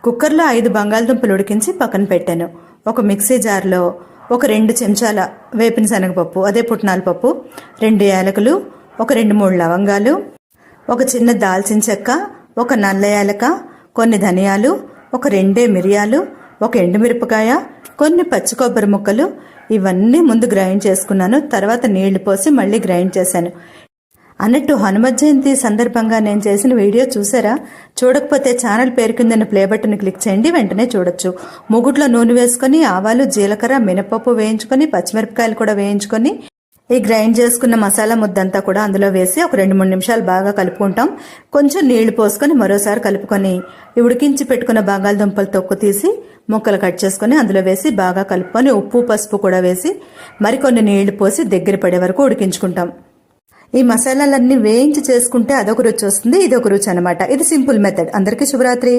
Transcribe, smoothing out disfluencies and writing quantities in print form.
కుక్కర్లో 5 బంగాళదుంపలు ఉడికించి పక్కన పెట్టాను. ఒక మిక్సీ జార్లో ఒక 2 చెంచాల వేపిన శనగపప్పు, అదే పుట్నాల పప్పు, 2 యాలకులు, ఒక 2-3 లవంగాలు, ఒక చిన్న దాల్చిన చెక్క, ఒక నల్ల యాలక, కొన్ని ధనియాలు, ఒక 2 మిరియాలు, ఒక ఎండుమిరపకాయ, కొన్ని పచ్చి కొబ్బరి ముక్కలు, ఇవన్నీ ముందు గ్రైండ్ చేసుకున్నాను. తర్వాత నీళ్లు పోసి మళ్ళీ గ్రైండ్ చేశాను. అన్నట్టు హనుమత్ జయంతి సందర్భంగా నేను చేసిన వీడియో చూసారా? చూడకపోతే ఛానల్ పేరు కింద ప్లే బటన్ క్లిక్ చేయండి, వెంటనే చూడొచ్చు. మూగుట్లో నూనె వేసుకొని ఆవాలు, జీలకర్ర, మినపప్పు వేయించుకొని, పచ్చిమిరపకాయలు కూడా వేయించుకొని, ఈ గ్రైండ్ చేసుకున్న మసాలా ముద్దంతా కూడా అందులో వేసి ఒక 2-3 నిమిషాలు బాగా కలుపుకుంటాం. కొంచెం నీళ్లు పోసుకొని మరోసారి కలుపుకొని ఉడికించి పెట్టుకున్న బంగాళదుంపలు తొక్కు తీసి ముక్కలు కట్ చేసుకుని అందులో వేసి బాగా కలుపుకొని ఉప్పు, పసుపు కూడా వేసి మరికొన్ని నీళ్లు పోసి దగ్గర పడే వరకు ఉడికించుకుంటాం. ఈ మసాలాలన్నీ వేయించి చేసుకుంటే అదొక రుచి వస్తుంది, ఇదొక రుచి అనమాట. ఇది సింపుల్ మెథడ్. అందరికీ శుభరాత్రి.